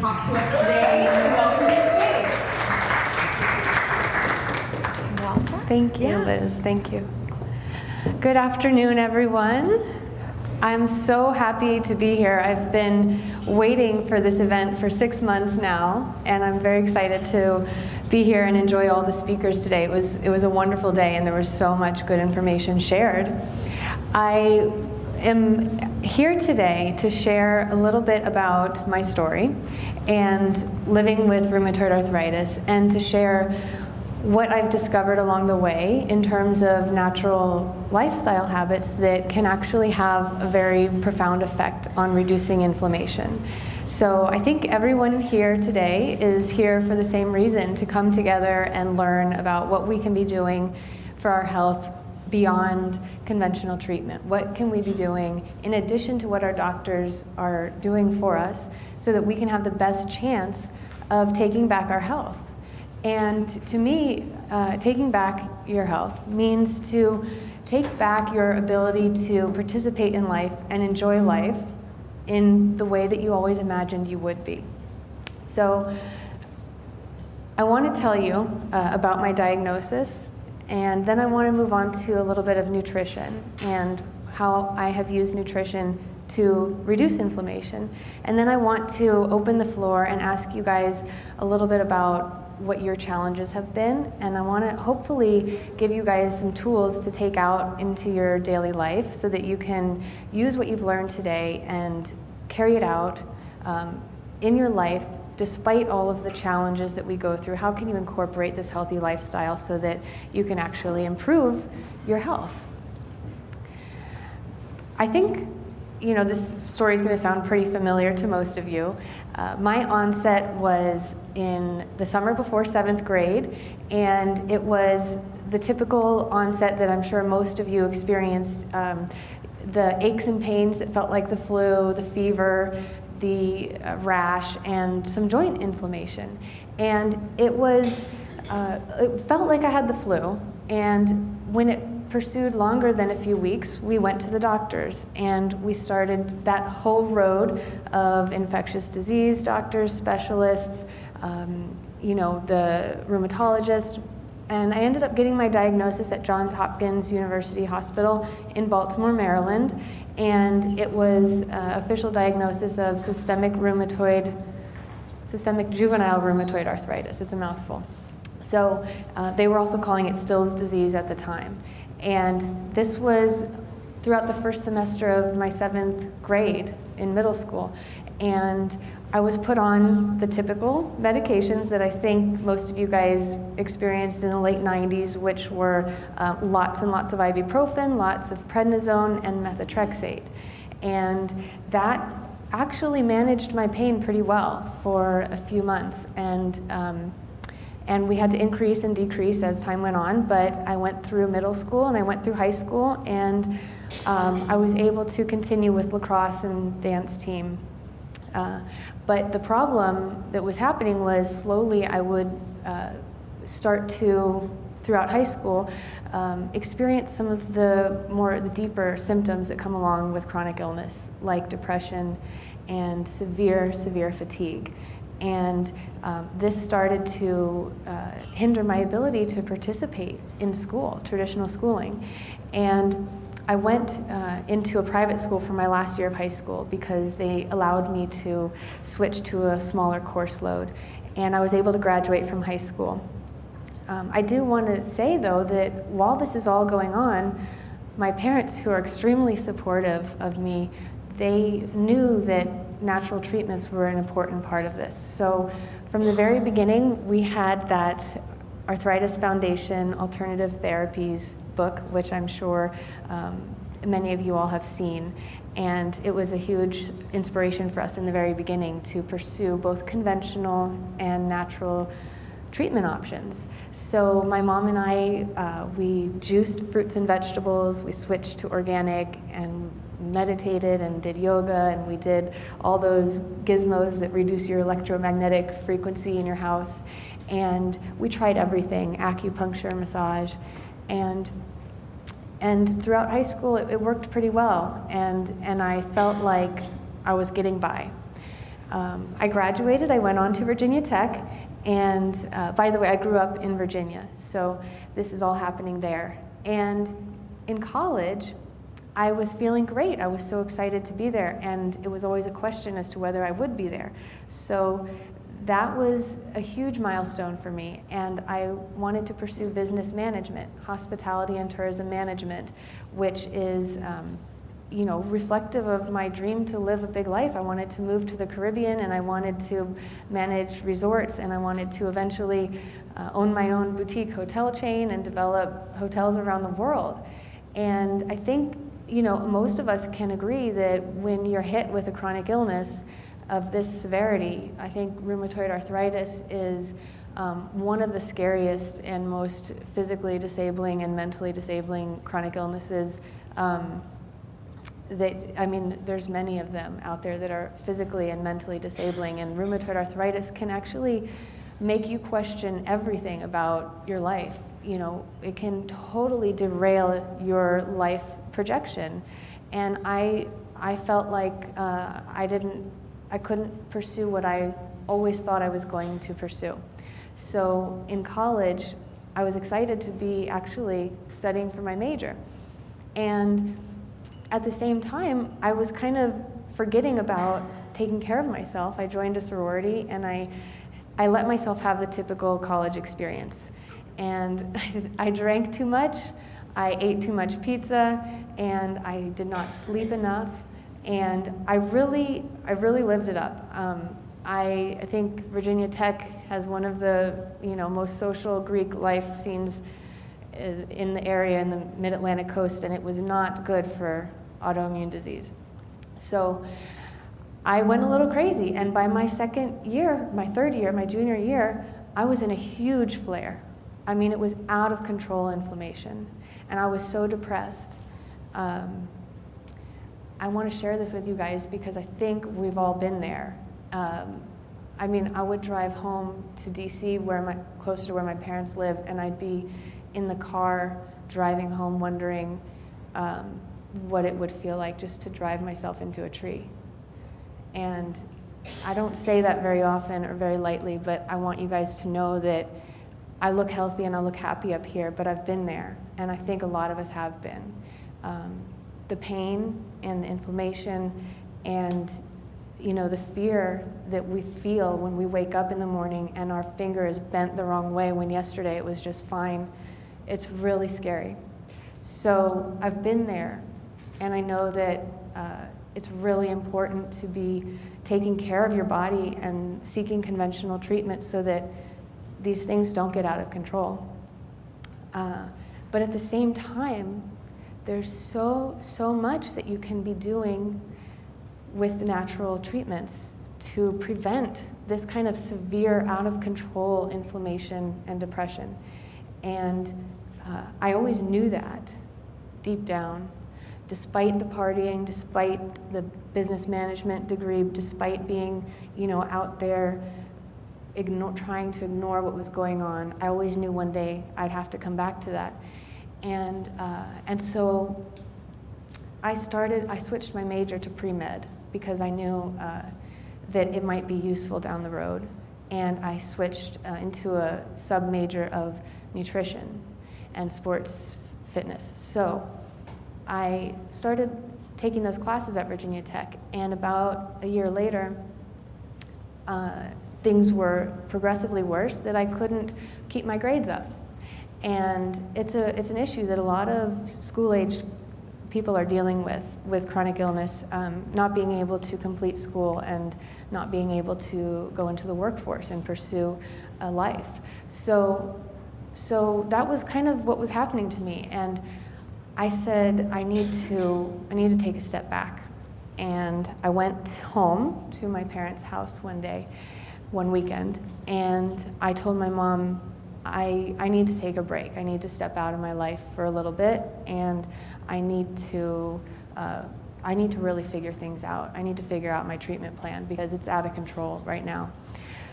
talk to us today. Welcome to the stage. Thank you, Liz. Thank you. Good afternoon, everyone. I'm so happy to be here. I've been waiting for this event for 6 months now, and I'm very excited to be here and enjoy all the speakers today. It was a wonderful day, and there was so much good information shared. I am here today to share a little bit about my story and living with rheumatoid arthritis, and to share what I've discovered along the way in terms of natural lifestyle habits that can actually have a very profound effect on reducing inflammation. So I think everyone here today is here for the same reason, to come together and learn about what we can be doing for our health beyond conventional treatment. What can we be doing in addition to what our doctors are doing for us, so that we can have the best chance of taking back our health? And to me, taking back your health means to take back your ability to participate in life and enjoy life in the way that you always imagined you would be. So I want to tell you about my diagnosis, and then I want to move on to a little bit of nutrition and how I have used nutrition to reduce inflammation. And then I want to open the floor and ask you guys a little bit about what your challenges have been, and I want to hopefully give you guys some tools to take out into your daily life so that you can use what you've learned today and carry it out in your life despite all of the challenges that we go through. How can you incorporate this healthy lifestyle so that you can actually improve your health? I think this story is going to sound pretty familiar to most of you. My onset was in the summer before 7th grade, and it was the typical onset that I'm sure most of you experienced. The aches and pains that felt like the flu, the fever, the rash, and some joint inflammation. And it felt like I had the flu, and when it pursued longer than a few weeks, we went to the doctors, and we started that whole road of infectious disease doctors, specialists, the rheumatologist, and I ended up getting my diagnosis at Johns Hopkins University Hospital in Baltimore, Maryland, and it was official diagnosis of systemic juvenile rheumatoid arthritis. It's a mouthful. So they were also calling it Still's disease at the time. And this was throughout the first semester of my 7th grade in middle school. And I was put on the typical medications that I think most of you guys experienced in the late 90s, which were lots and lots of ibuprofen, lots of prednisone, and methotrexate. And that actually managed my pain pretty well for a few months. And we had to increase and decrease as time went on, but I went through middle school and I went through high school, and I was able to continue with lacrosse and dance team. But the problem that was happening was slowly I would start to, throughout high school, experience some of the deeper symptoms that come along with chronic illness, like depression and severe fatigue. And this started to hinder my ability to participate in school, traditional schooling. And I went into a private school for my last year of high school because they allowed me to switch to a smaller course load. And I was able to graduate from high school. I do want to say, though, that while this is all going on, my parents, who are extremely supportive of me, they knew that natural treatments were an important part of this. So from the very beginning, we had that Arthritis Foundation Alternative Therapies book, which I'm sure many of you all have seen. And it was a huge inspiration for us in the very beginning to pursue both conventional and natural treatment options. So my mom and I, we juiced fruits and vegetables, we switched to organic, and meditated and did yoga, and we did all those gizmos that reduce your electromagnetic frequency in your house. And we tried everything, acupuncture, massage, and throughout high school it worked pretty well, and I felt like I was getting by. I graduated, I went on to Virginia Tech, and by the way, I grew up in Virginia, so this is all happening there. And in college, I was feeling great. I was so excited to be there, and it was always a question as to whether I would be there. So that was a huge milestone for me, and I wanted to pursue business management, hospitality and tourism management, which is reflective of my dream to live a big life. I wanted to move to the Caribbean, and I wanted to manage resorts, and I wanted to eventually own my own boutique hotel chain and develop hotels around the world. And I think, most of us can agree that when you're hit with a chronic illness of this severity, I think rheumatoid arthritis is one of the scariest and most physically disabling and mentally disabling chronic illnesses. There's many of them out there that are physically and mentally disabling, and rheumatoid arthritis can actually make you question everything about your life. It can totally derail your life projection. And I felt like I couldn't pursue what I always thought I was going to pursue. So in college, I was excited to be actually studying for my major. And at the same time, I was kind of forgetting about taking care of myself. I joined a sorority, and I let myself have the typical college experience. And I drank too much, I ate too much pizza, and I did not sleep enough. And I really lived it up. I think Virginia Tech has one of the most social Greek life scenes in the area in the mid-Atlantic coast, and it was not good for autoimmune disease. So I went a little crazy, and by my second year, my third year, my junior year, I was in a huge flare. It was out of control inflammation, and I was so depressed. I want to share this with you guys because I think we've all been there. I would drive home to DC, closer to where my parents live, and I'd be in the car driving home wondering what it would feel like just to drive myself into a tree. And I don't say that very often or very lightly, but I want you guys to know that I look healthy and I look happy up here, but I've been there, and I think a lot of us have been. The pain and the inflammation and the fear that we feel when we wake up in the morning and our finger is bent the wrong way when yesterday it was just fine, it's really scary. So I've been there, and I know that it's really important to be taking care of your body and seeking conventional treatment so that these things don't get out of control. But at the same time, there's so much that you can be doing with natural treatments to prevent this kind of severe, out of control inflammation and depression. And I always knew that deep down, despite the partying, despite the business management degree, despite being, out there trying to ignore what was going on. I always knew one day I'd have to come back to that. And so I switched my major to pre-med because I knew that it might be useful down the road. And I switched into a sub-major of nutrition and sports fitness. So I started taking those classes at Virginia Tech, and about a year later, things were progressively worse that I couldn't keep my grades up. And it's an issue that a lot of school-aged people are dealing with chronic illness, not being able to complete school and not being able to go into the workforce and pursue a life. So that was kind of what was happening to me, and I said I need to take a step back. And I went home to my parents' house one weekend, and I told my mom, I need to take a break. I need to step out of my life for a little bit, and I need to really figure things out. I need to figure out my treatment plan because it's out of control right now.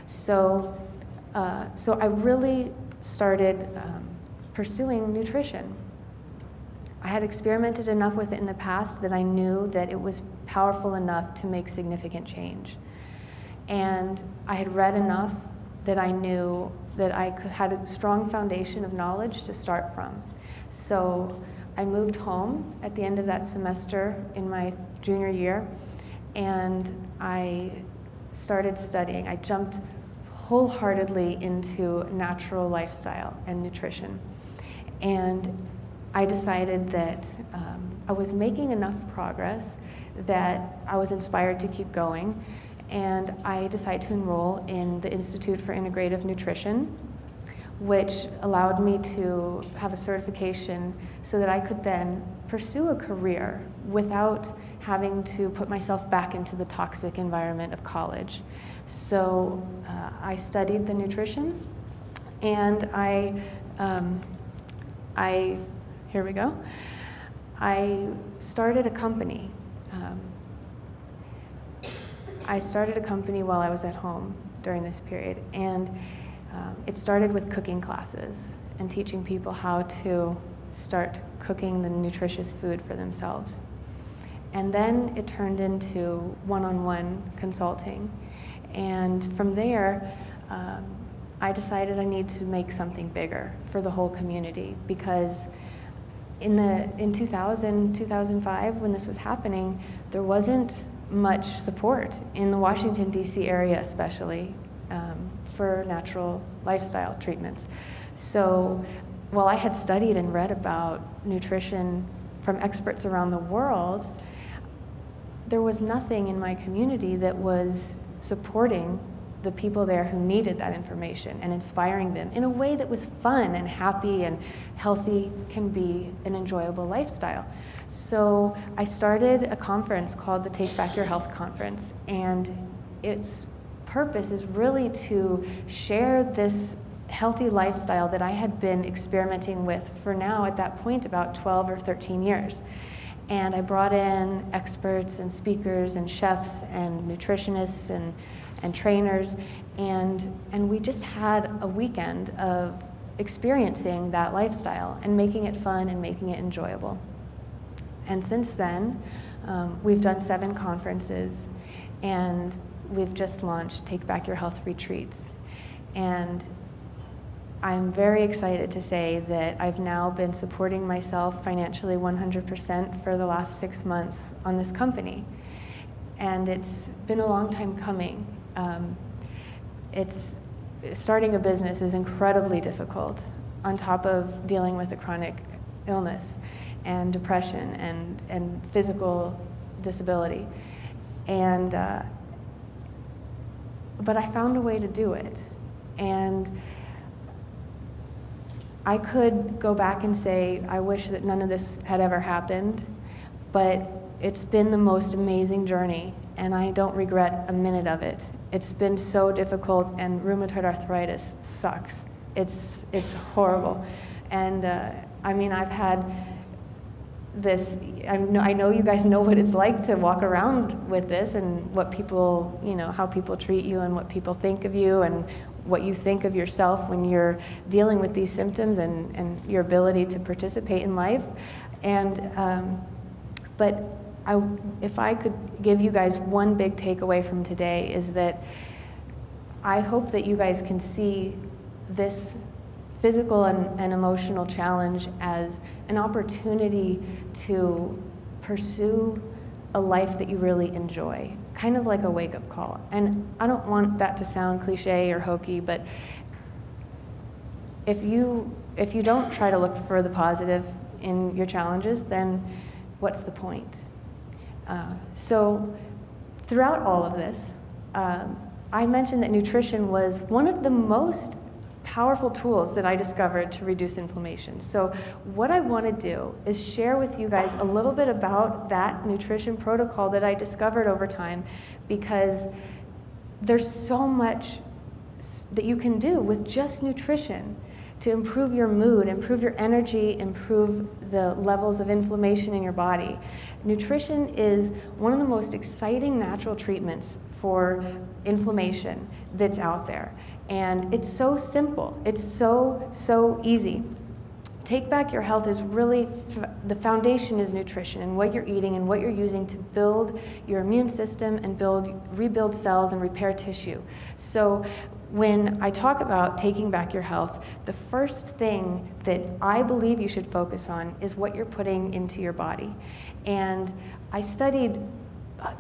So I really started pursuing nutrition. I had experimented enough with it in the past that I knew that it was powerful enough to make significant change. And I had read enough that I knew that had a strong foundation of knowledge to start from. So I moved home at the end of that semester in my junior year, and I started studying. I jumped wholeheartedly into natural lifestyle and nutrition. And I decided that I was making enough progress that I was inspired to keep going. And I decided to enroll in the Institute for Integrative Nutrition, which allowed me to have a certification so that I could then pursue a career without having to put myself back into the toxic environment of college. So I studied the nutrition, and here we go. I started a company. I started a company while I was at home during this period, and it started with cooking classes and teaching people how to start cooking the nutritious food for themselves. And then it turned into one-on-one consulting. And from there, I decided I need to make something bigger for the whole community, because in 2000, 2005, when this was happening, there wasn't much support in the Washington, D.C. area especially for natural lifestyle treatments. So while I had studied and read about nutrition from experts around the world, there was nothing in my community that was supporting the people there who needed that information and inspiring them in a way that was fun and happy and healthy can be an enjoyable lifestyle. So I started a conference called the Take Back Your Health Conference, and its purpose is really to share this healthy lifestyle that I had been experimenting with for now at that point about 12 or 13 years. And I brought in experts and speakers and chefs and nutritionists and trainers, and we just had a weekend of experiencing that lifestyle and making it fun and making it enjoyable. And since then, we've done 7 conferences, and we've just launched Take Back Your Health retreats. And I'm very excited to say that I've now been supporting myself financially 100% for the last 6 months on this company. And it's been a long time coming. Starting a business is incredibly difficult, on top of dealing with a chronic illness and depression and physical disability. And but I found a way to do it. And I could go back and say, I wish that none of this had ever happened, but it's been the most amazing journey, and I don't regret a minute of it. It's been so difficult, and rheumatoid arthritis sucks. It's horrible. And I mean, I've had this, I know you guys know what it's like to walk around with this, and what people, how people treat you and what people think of you and what you think of yourself when you're dealing with these symptoms and your ability to participate in life. And but if I could give you guys one big takeaway from today, is that I hope that you guys can see this physical and emotional challenge as an opportunity to pursue a life that you really enjoy, kind of like a wake-up call. And I don't want that to sound cliche or hokey, but if you don't try to look for the positive in your challenges, then what's the point? So throughout all of this, I mentioned that nutrition was one of the most powerful tools that I discovered to reduce inflammation. So what I want to do is share with you guys a little bit about that nutrition protocol that I discovered over time, because there's so much that you can do with just nutrition to improve your mood, improve your energy, improve the levels of inflammation in your body. Nutrition is one of the most exciting natural treatments for inflammation that's out there. And it's so simple. It's so easy Take Back Your Health is really, the foundation is nutrition and what you're eating and what you're using to build your immune system and rebuild cells and repair tissue. So when I talk about taking back your health, the first thing that I believe you should focus on is what you're putting into your body. And I studied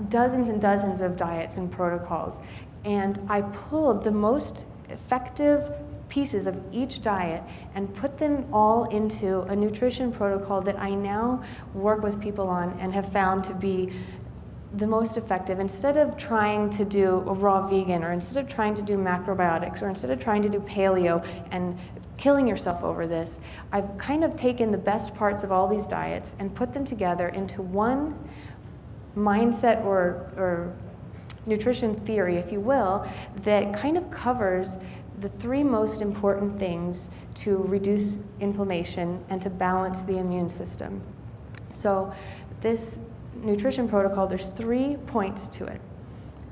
dozens and dozens of diets and protocols, and I pulled the most effective pieces of each diet and put them all into a nutrition protocol that I now work with people on and have found to be the most effective. Instead of trying to do a raw vegan, or instead of trying to do macrobiotics, or instead of trying to do paleo and killing yourself over this, I've kind of taken the best parts of all these diets and put them together into one mindset or nutrition theory, if you will, that kind of covers the three most important things to reduce inflammation and to balance the immune system. So this nutrition protocol, there's 3 points to it.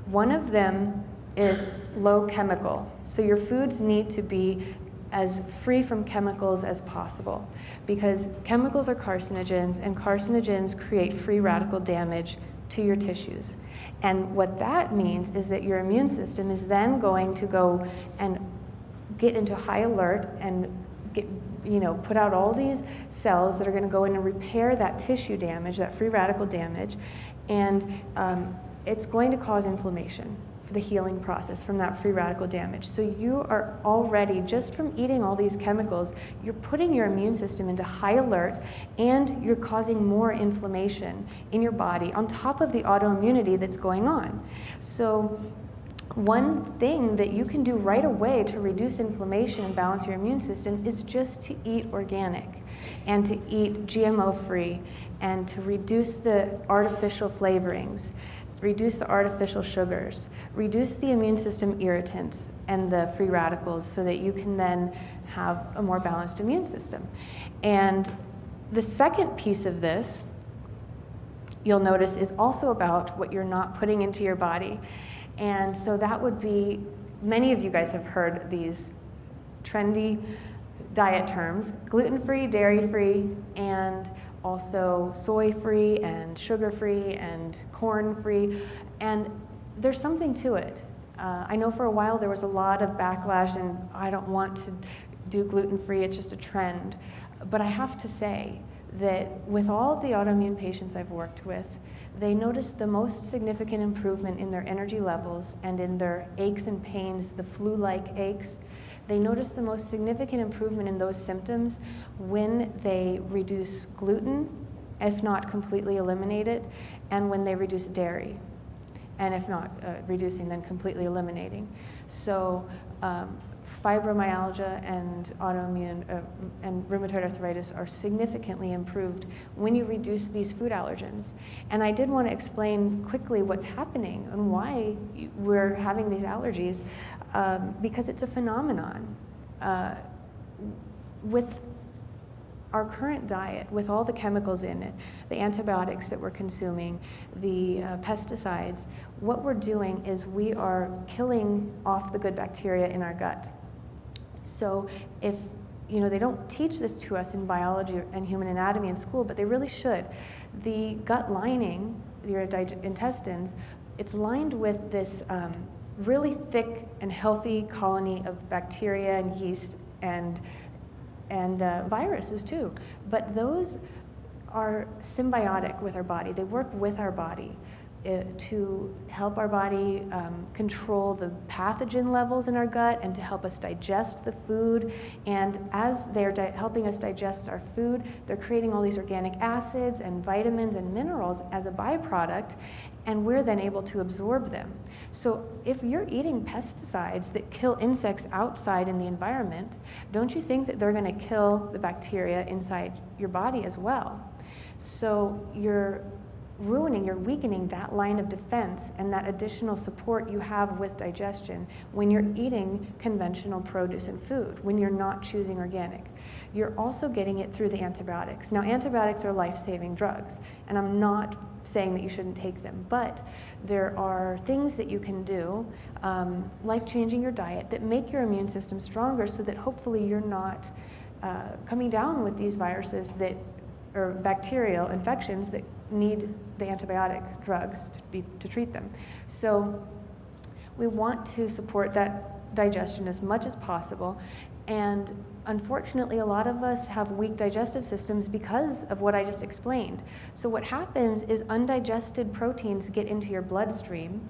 One of them is low chemical. So your foods need to be as free from chemicals as possible, because chemicals are carcinogens, and carcinogens create free radical damage to your tissues. And what that means is that your immune system is then going to go and get into high alert and put out all these cells that are going to go in and repair that tissue damage, that free radical damage, and it's going to cause inflammation for the healing process from that free radical damage. So you are already, just from eating all these chemicals, you're putting your immune system into high alert, and you're causing more inflammation in your body on top of the autoimmunity that's going on. So one thing that you can do right away to reduce inflammation and balance your immune system is just to eat organic and to eat GMO-free and to reduce the artificial flavorings, reduce the artificial sugars, reduce the immune system irritants and the free radicals, so that you can then have a more balanced immune system. And the second piece of this, you'll notice, is also about what you're not putting into your body. And so that would be, many of you guys have heard these trendy diet terms: gluten-free, dairy-free, and also soy-free and sugar-free and corn-free. And there's something to it. I know for a while there was a lot of backlash, and I don't want to do gluten-free, it's just a trend. But I have to say that with all the autoimmune patients I've worked with, they noticed the most significant improvement in their energy levels and in their aches and pains, the flu-like aches. They noticed the most significant improvement in those symptoms when they reduce gluten, if not completely eliminate it, and when they reduce dairy, and if not reducing, then completely eliminating. So fibromyalgia and autoimmune and rheumatoid arthritis are significantly improved when you reduce these food allergens. And I did want to explain quickly what's happening and why we're having these allergies, because it's a phenomenon. With our current diet, with all the chemicals in it, the antibiotics that we're consuming, the pesticides, what we're doing is we are killing off the good bacteria in our gut. So if, they don't teach this to us in biology and human anatomy in school, but they really should. The gut lining, your intestines, it's lined with this really thick and healthy colony of bacteria and yeast and viruses too. But those are symbiotic with our body. They work with our body to help our body control the pathogen levels in our gut and to help us digest the food. And as they're helping us digest our food, they're creating all these organic acids and vitamins and minerals as a byproduct, and we're then able to absorb them. So if you're eating pesticides that kill insects outside in the environment, don't you think that they're going to kill the bacteria inside your body as well? So you're weakening that line of defense and that additional support you have with digestion when you're eating conventional produce and food, when you're not choosing organic. You're also getting it through the antibiotics. Now, antibiotics are life-saving drugs, and I'm not saying that you shouldn't take them, but there are things that you can do, like changing your diet, that make your immune system stronger so that hopefully you're not coming down with these viruses or bacterial infections that need the antibiotic drugs to treat them. So we want to support that digestion as much as possible. And unfortunately, a lot of us have weak digestive systems because of what I just explained. So what happens is undigested proteins get into your bloodstream,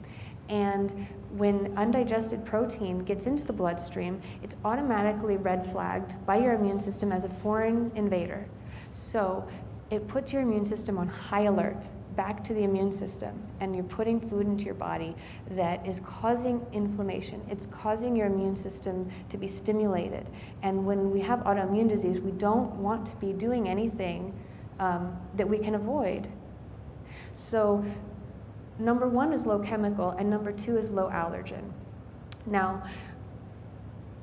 and when undigested protein gets into the bloodstream, it's automatically red flagged by your immune system as a foreign invader. So it puts your immune system on high alert, back to the immune system, and you're putting food into your body that is causing inflammation. It's causing your immune system to be stimulated. And when we have autoimmune disease, we don't want to be doing anything that we can avoid. So number 1 is low chemical, and number 2 is low allergen. Now,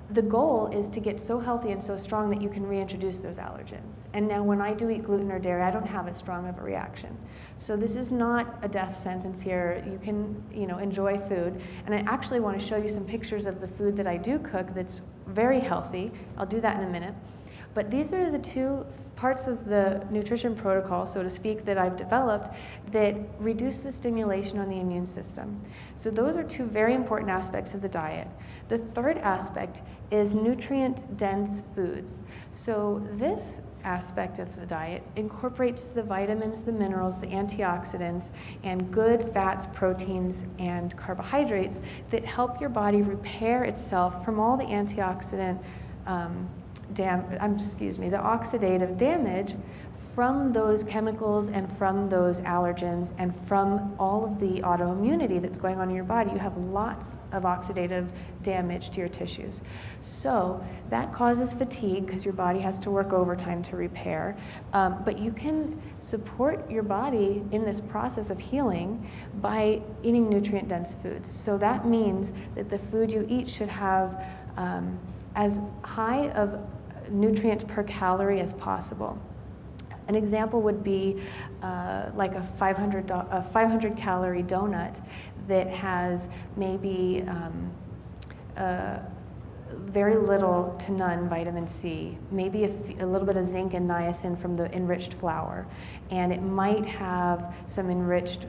the goal is to get so healthy and so strong that you can reintroduce those allergens. And now when I do eat gluten or dairy, I don't have as strong of a reaction. So this is not a death sentence here. You can, enjoy food. And I actually want to show you some pictures of the food that I do cook that's very healthy. I'll do that in a minute. But these are the 2 parts of the nutrition protocol, so to speak, that I've developed that reduce the stimulation on the immune system. So those are 2 very important aspects of the diet. The third aspect is nutrient-dense foods. So this aspect of the diet incorporates the vitamins, the minerals, the antioxidants, and good fats, proteins, and carbohydrates that help your body repair itself from all the antioxidant the oxidative damage from those chemicals and from those allergens and from all of the autoimmunity that's going on in your body. You have lots of oxidative damage to your tissues. So that causes fatigue because your body has to work overtime to repair. But you can support your body in this process of healing by eating nutrient-dense foods. So that means that the food you eat should have as high of nutrients per calorie as possible. An example would be like a 500 calorie donut that has maybe very little to none vitamin C, maybe a little bit of zinc and niacin from the enriched flour, and it might have some enriched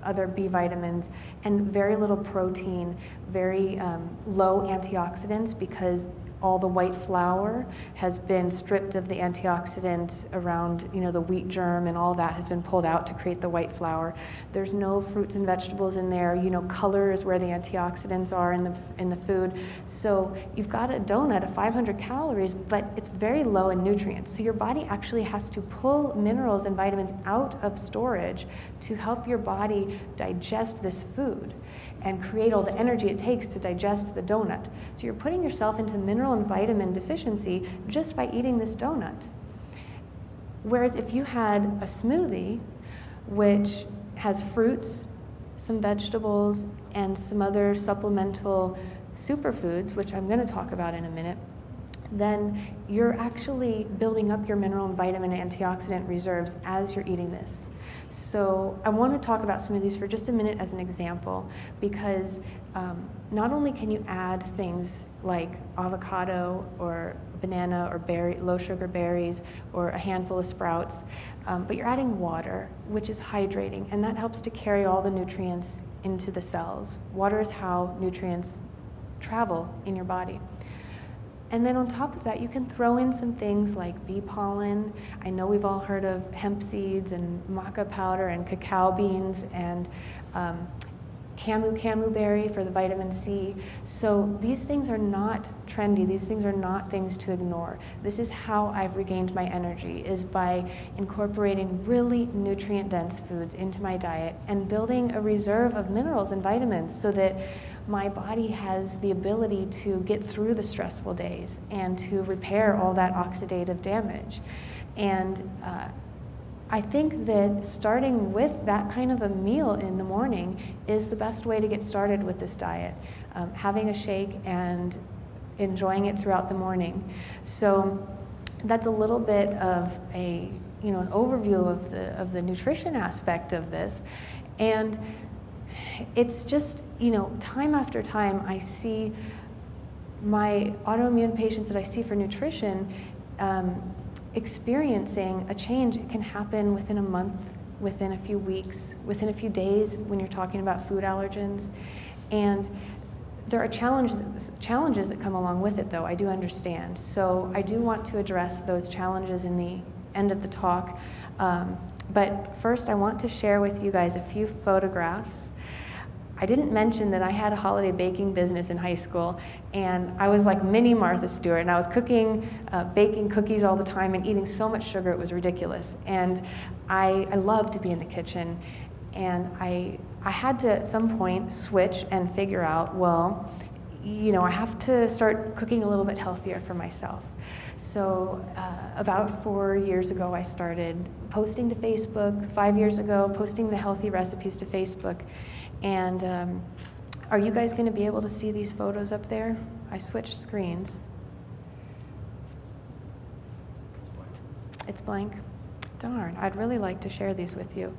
other B vitamins, and very little protein, very low antioxidants, because all the white flour has been stripped of the antioxidants around, the wheat germ, and all that has been pulled out to create the white flour. There's no fruits and vegetables in there. Color is where the antioxidants are in the food. So you've got a donut of 500 calories, but it's very low in nutrients. So your body actually has to pull minerals and vitamins out of storage to help your body digest this food and create all the energy it takes to digest the donut. So you're putting yourself into mineral and vitamin deficiency just by eating this donut. Whereas if you had a smoothie, which has fruits, some vegetables, and some other supplemental superfoods, which I'm going to talk about in a minute, then you're actually building up your mineral and vitamin and antioxidant reserves as you're eating this. So I want to talk about smoothies for just a minute as an example, because not only can you add things like avocado or banana or low sugar berries or a handful of sprouts, but you're adding water, which is hydrating, and that helps to carry all the nutrients into the cells. Water is how nutrients travel in your body. And then on top of that, you can throw in some things like bee pollen. I know we've all heard of hemp seeds and maca powder and cacao beans and camu berry for the vitamin C. So these things are not trendy. These things are not things to ignore. This is how I've regained my energy, is by incorporating really nutrient-dense foods into my diet and building a reserve of minerals and vitamins so that my body has the ability to get through the stressful days and to repair all that oxidative damage. And I think that starting with that kind of a meal in the morning is the best way to get started with this diet, having a shake and enjoying it throughout the morning. So that's a little bit of an overview of the nutrition aspect of this. And it's just, time after time I see my autoimmune patients that I see for nutrition, experiencing a change can happen within a month, within a few weeks, within a few days when you're talking about food allergens. And there are challenges that come along with it, though, I do understand. So I do want to address those challenges in the end of the talk. But first, I want to share with you guys a few photographs. I didn't mention that I had a holiday baking business in high school, and I was like mini Martha Stewart, and I was cooking, baking cookies all the time and eating so much sugar it was ridiculous. And I loved to be in the kitchen, and I had to at some point switch and figure out, well, you know, I have to start cooking a little bit healthier for myself. So about 4 years ago, I started posting to Facebook. 5 years ago, posting the healthy recipes to Facebook. And are you guys going to be able to see these photos up there? I switched screens. It's blank. Darn, I'd really like to share these with you.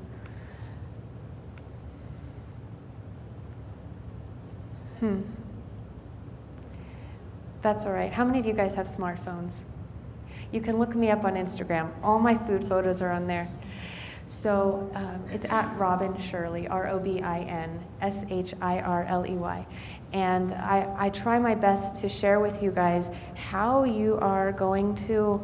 That's all right. How many of you guys have smartphones? You can look me up on Instagram. All my food photos are on there. So it's at Robin Shirley, ROBINSHIRLEY. And I try my best to share with you guys how you are going to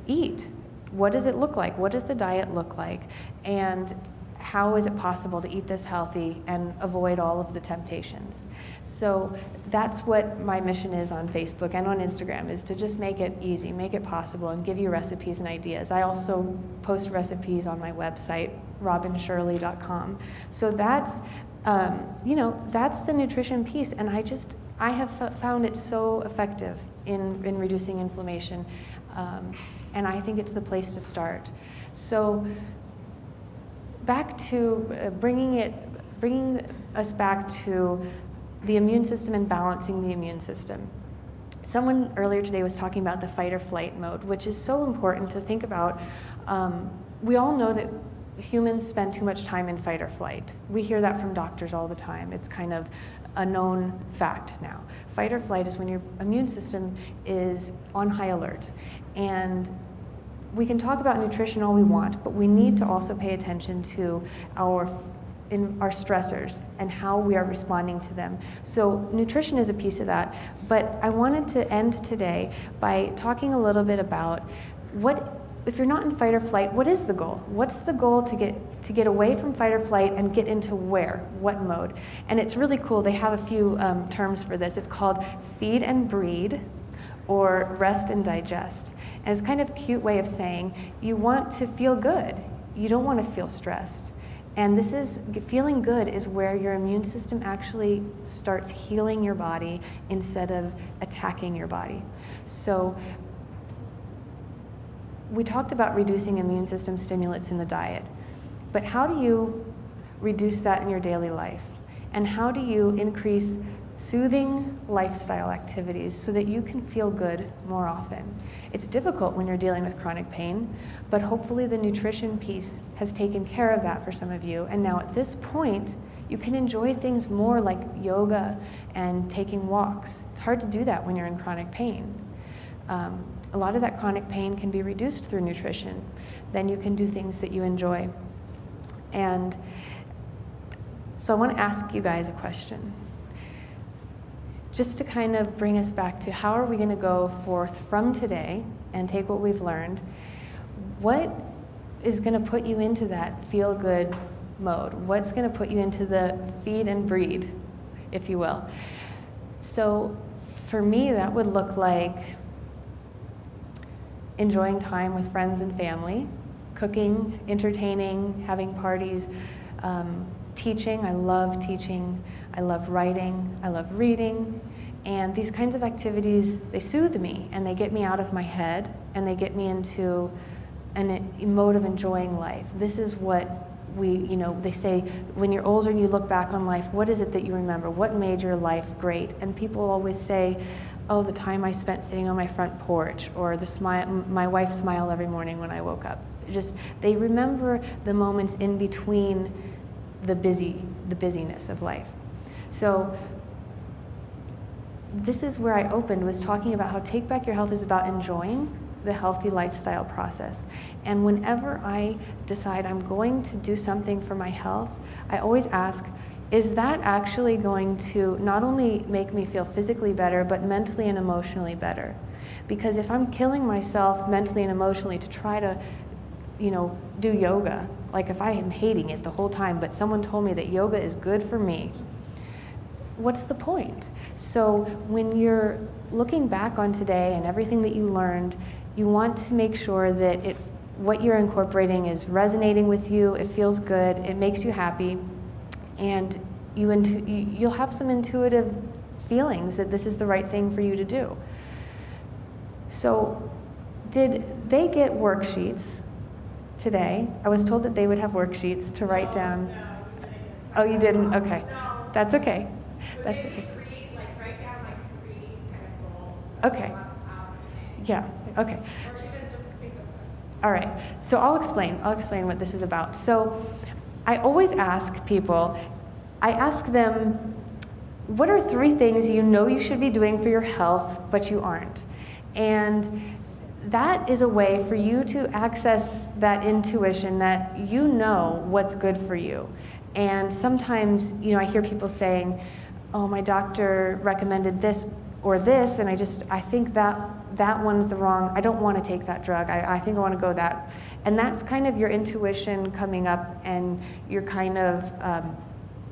eat. What does it look like? What does the diet look like? And how is it possible to eat this healthy and avoid all of the temptations? So that's what my mission is on Facebook and on Instagram, is to just make it easy, make it possible, and give you recipes and ideas. I also post recipes on my website, robinshirley.com. So that's, that's the nutrition piece, and I have found it so effective in reducing inflammation, and I think it's the place to start. So back to bringing us back to the immune system and balancing the immune system. Someone earlier today was talking about the fight or flight mode, which is so important to think about. We all know that humans spend too much time in fight or flight. We hear that from doctors all the time. It's kind of a known fact now. Fight or flight is when your immune system is on high alert. And we can talk about nutrition all we want, but we need to also pay attention to our stressors and how we are responding to them. So nutrition is a piece of that, but I wanted to end today by talking a little bit about if you're not in fight or flight, what is the goal? What's the goal to get away from fight or flight and get into what mode? And it's really cool. They have a few terms for this. It's called feed and breed, or rest and digest. And it's kind of a cute way of saying you want to feel good. You don't want to feel stressed. And feeling good is where your immune system actually starts healing your body instead of attacking your body. So we talked about reducing immune system stimulants in the diet, but how do you reduce that in your daily life? And how do you increase soothing lifestyle activities so that you can feel good more often? It's difficult when you're dealing with chronic pain, but hopefully the nutrition piece has taken care of that for some of you. And now at this point, you can enjoy things more like yoga and taking walks. It's hard to do that when you're in chronic pain. A lot of that chronic pain can be reduced through nutrition. Then you can do things that you enjoy. And so I want to ask you guys a question, just to kind of bring us back to how are we going to go forth from today and take what we've learned. What is going to put you into that feel-good mode? What's going to put you into the feed and breed, if you will? So for me, that would look like enjoying time with friends and family, cooking, entertaining, having parties, teaching. I love teaching. I love writing. I love reading. And these kinds of activities, they soothe me and they get me out of my head and they get me into a mode of enjoying life. This is what they say when you're older and you look back on life, what is it that you remember? What made your life great? And people always say, oh, the time I spent sitting on my front porch, or my wife smiled every morning when I woke up. They remember the moments in between the busyness of life. So this is where I opened, was talking about how Take Back Your Health is about enjoying the healthy lifestyle process. And whenever I decide I'm going to do something for my health, I always ask, is that actually going to not only make me feel physically better, but mentally and emotionally better? Because if I'm killing myself mentally and emotionally to try to, do yoga, like if I am hating it the whole time, but someone told me that yoga is good for me, what's the point? So when you're looking back on today and everything that you learned, you want to make sure that what you're incorporating is resonating with you, it feels good, it makes you happy, and you'll have some intuitive feelings that this is the right thing for you to do. So did they get worksheets today? I was told that they would have worksheets to write down. No, we didn't. Oh, you didn't? Okay. No. That's okay. But That's maybe okay. write down three kind of goals. Okay. Today. Yeah, okay. Or even just think of them. All right, so I'll explain what this is about. So I always ask people, I ask them, what are 3 things you know you should be doing for your health, but you aren't? And that is a way for you to access that intuition that you know what's good for you. And sometimes, I hear people saying, oh, my doctor recommended this or this, and I think that one's the wrong, I don't want to take that drug, I think I want to go that. And that's kind of your intuition coming up, and you're kind of,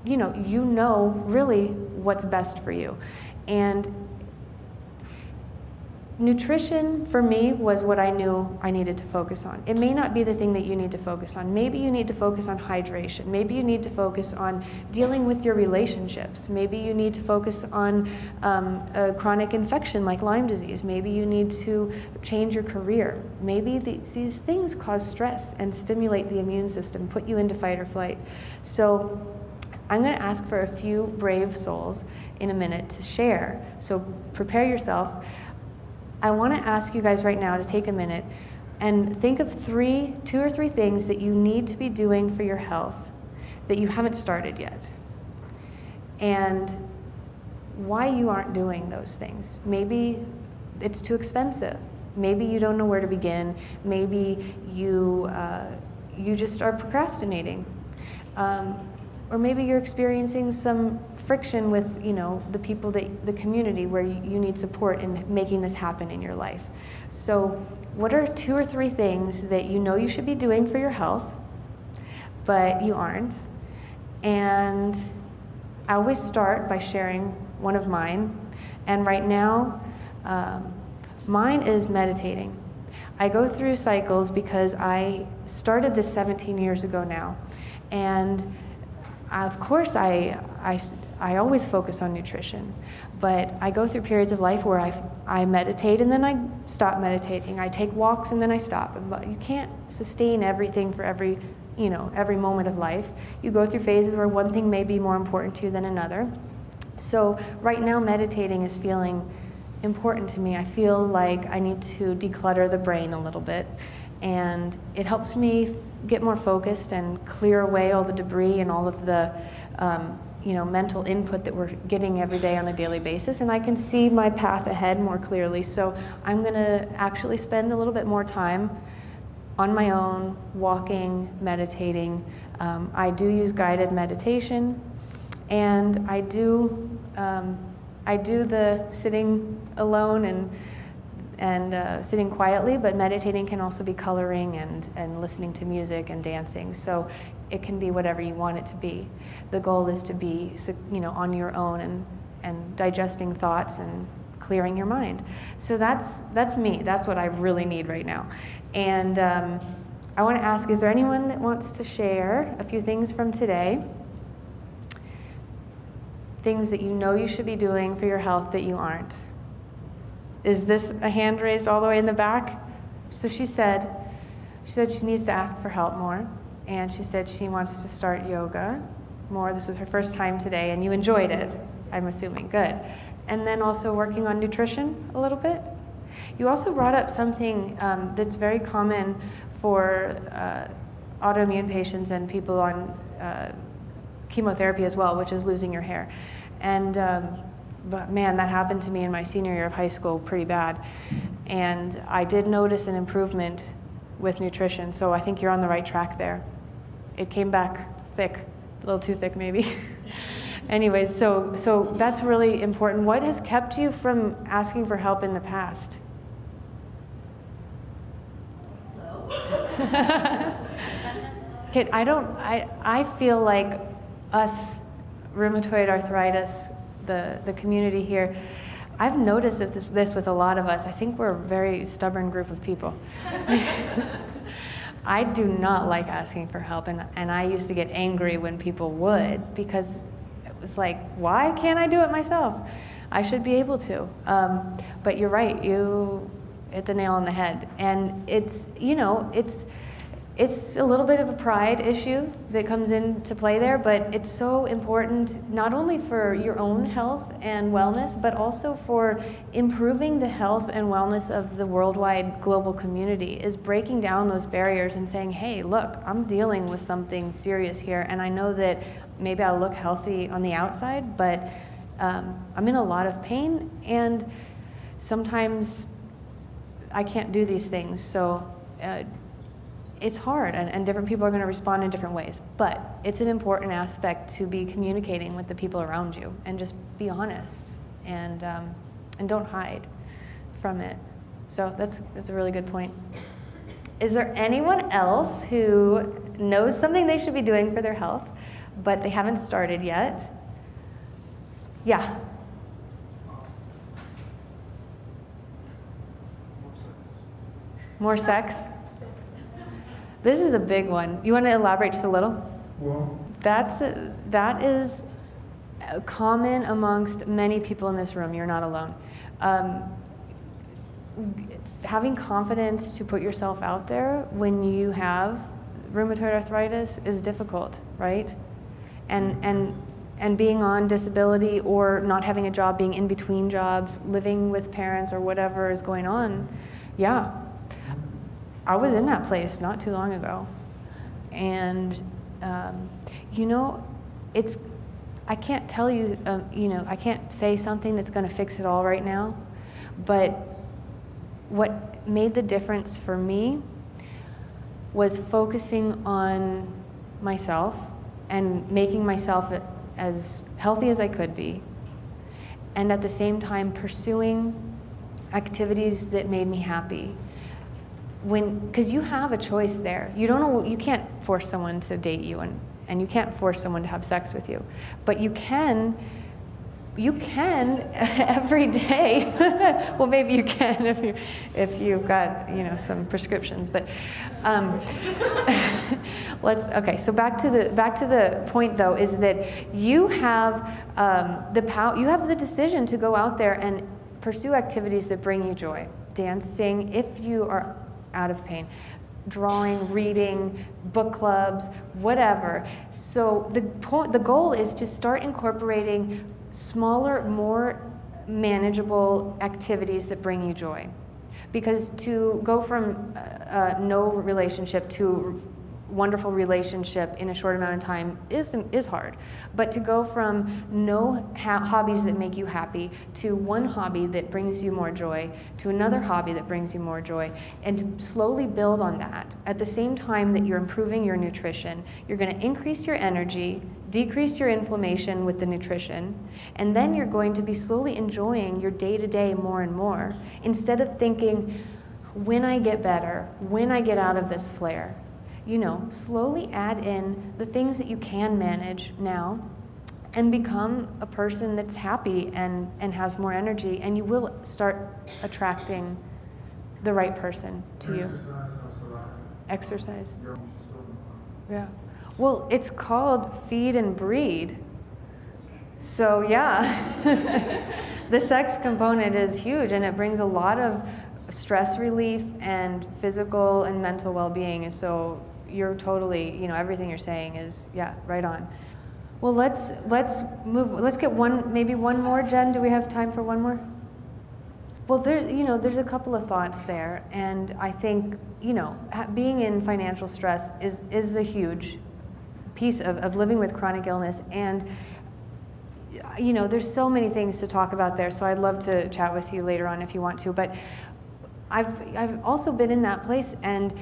you know really what's best for you. And nutrition, for me, was what I knew I needed to focus on. It may not be the thing that you need to focus on. Maybe you need to focus on hydration. Maybe you need to focus on dealing with your relationships. Maybe you need to focus on a chronic infection like Lyme disease. Maybe you need to change your career. Maybe these things cause stress and stimulate the immune system, put you into fight or flight. So I'm going to ask for a few brave souls in a minute to share. So prepare yourself. I want to ask you guys right now to take a minute and think of 2 or 3 things that you need to be doing for your health that you haven't started yet, and why you aren't doing those things. Maybe it's too expensive. Maybe you don't know where to begin. Maybe you just are procrastinating. Or maybe you're experiencing some friction with, the people, the community where you need support in making this happen in your life. So what are 2 or 3 things that you know you should be doing for your health, but you aren't? And I always start by sharing one of mine. And right now, mine is meditating. I go through cycles because I started this 17 years ago now. And of course, I always focus on nutrition, but I go through periods of life where I meditate and then I stop meditating. I take walks and then I stop. But you can't sustain everything for every moment of life. You go through phases where one thing may be more important to you than another. So right now, meditating is feeling important to me. I feel like I need to declutter the brain a little bit, and it helps me get more focused and clear away all the debris and all of the mental input that we're getting every day on a daily basis, and I can see my path ahead more clearly. So I'm going to actually spend a little bit more time on my own, walking, meditating. I do use guided meditation, and I do the sitting alone and sitting quietly, but meditating can also be coloring and listening to music and dancing. So it can be whatever you want it to be. The goal is to be, on your own and digesting thoughts and clearing your mind. So that's me. That's what I really need right now. And I want to ask, is there anyone that wants to share a few things from today? Things that you know you should be doing for your health that you aren't. Is this a hand raised all the way in the back? So she said she needs to ask for help more, and she said she wants to start yoga more. This was her first time today, and you enjoyed it, I'm assuming. Good. And then also working on nutrition a little bit. You also brought up something that's very common for autoimmune patients and people on chemotherapy as well, which is losing your hair. And But man, that happened to me in my senior year of high school pretty bad. And I did notice an improvement with nutrition, so I think you're on the right track there. It came back thick, a little too thick maybe. Anyways, so that's really important. What has kept you from asking for help in the past? Okay, I feel like us, rheumatoid arthritis, the community here, I've noticed this with a lot of us. I think we're a very stubborn group of people. I do not like asking for help, and I used to get angry when people would, because it was like, why can't I do it myself? I should be able to. But you're right, you hit the nail on the head. And it's a little bit of a pride issue that comes into play there, but it's so important not only for your own health and wellness, but also for improving the health and wellness of the worldwide global community, is breaking down those barriers and saying, hey, look, I'm dealing with something serious here, and I know that maybe I look healthy on the outside, but I'm in a lot of pain, and sometimes I can't do these things, so it's hard, and different people are going to respond in different ways. But it's an important aspect to be communicating with the people around you, and just be honest, and don't hide from it. So that's a really good point. Is there anyone else who knows something they should be doing for their health, but they haven't started yet? Yeah. More sex? This is a big one. You want to elaborate just a little? Well, That is common amongst many people in this room. You're not alone. Having confidence to put yourself out there when you have rheumatoid arthritis is difficult, right? And being on disability or not having a job, being in between jobs, living with parents or whatever is going on, yeah. I was in that place not too long ago, and I can't tell you, I can't say something that's going to fix it all right now, but what made the difference for me was focusing on myself and making myself as healthy as I could be, and at the same time pursuing activities that made me happy. Because you have a choice there. You don't know, you can't force someone to date you, and you can't force someone to have sex with you, but you can every day. Well, maybe you can if you've got some prescriptions, but okay. So back to the point though, is that you have the power. You have the decision to go out there and pursue activities that bring you joy. Dancing, if you are out of pain, drawing, reading, book clubs, whatever. So the goal is to start incorporating smaller, more manageable activities that bring you joy. Because to go from no relationship to wonderful relationship in a short amount of time is hard. But to go from no hobbies that make you happy to one hobby that brings you more joy, to another hobby that brings you more joy, and to slowly build on that. At the same time that you're improving your nutrition, you're going to increase your energy, decrease your inflammation with the nutrition, and then you're going to be slowly enjoying your day-to-day more and more, instead of thinking, when I get better, when I get out of this flare. Slowly add in the things that you can manage now and become a person that's happy and has more energy, and you will start attracting the right person to you. Exercise helps a lot. Exercise. Yeah. Yeah. Well, it's called Feed and Breed. So yeah, the sex component is huge, and it brings a lot of stress relief and physical and mental well-being. And so you're totally, everything you're saying is, yeah, right on. Well, let's move. Let's get maybe one more. Jen, do we have time for one more? Well, there's a couple of thoughts there, and I think, being in financial stress is a huge piece of living with chronic illness, and you know, there's so many things to talk about there, so I'd love to chat with you later on if you want to. But I've also been in that place, and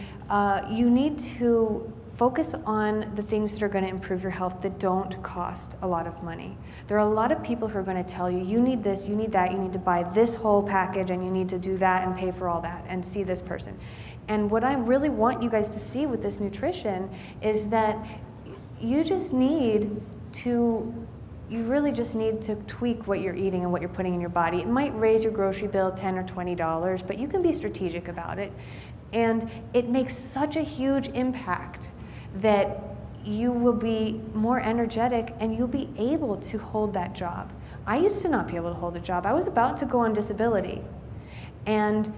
you need to focus on the things that are going to improve your health that don't cost a lot of money. There are a lot of people who are going to tell you, you need this, you need that, you need to buy this whole package, and you need to do that and pay for all that and see this person. And what I really want you guys to see with this nutrition is that you really just need to tweak what you're eating and what you're putting in your body. It might raise your grocery bill $10 or $20, but you can be strategic about it. And it makes such a huge impact that you will be more energetic and you'll be able to hold that job. I used to not be able to hold a job. I was about to go on disability. And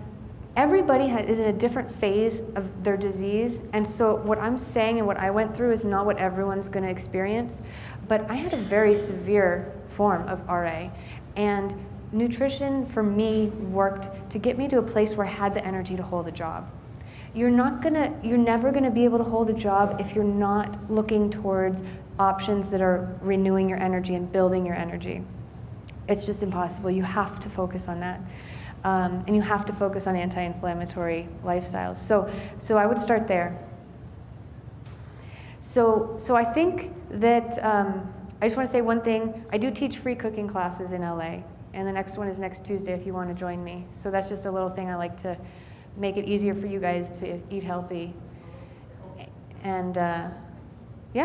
everybody is in a different phase of their disease. And so what I'm saying and what I went through is not what everyone's going to experience. But I had a very severe form of RA. And nutrition for me worked to get me to a place where I had the energy to hold a job. You're never gonna be able to hold a job if you're not looking towards options that are renewing your energy and building your energy. It's just impossible. You have to focus on that. And you have to focus on anti-inflammatory lifestyles. So I would start there. So I think that, I just want to say one thing. I do teach free cooking classes in LA, and the next one is next Tuesday if you want to join me. So that's just a little thing I like to make it easier for you guys to eat healthy. And yeah. I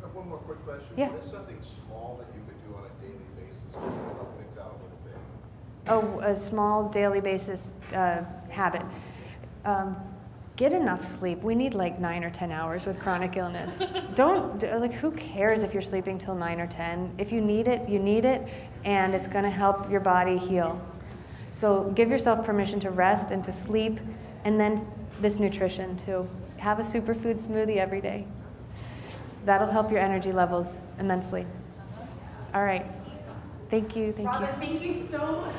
have one more quick question. Yeah. What is something small that you could do on a daily basis just to help things out a little bit? Oh, a small daily basis habit. Get enough sleep. We need like 9 or 10 hours with chronic illness. Who cares if you're sleeping till 9 or 10? If you need it, you need it, and it's gonna help your body heal. So give yourself permission to rest and to sleep, and then this nutrition too. Have a superfood smoothie every day. That'll help your energy levels immensely. All right. Thank you. Robin, thank you so much.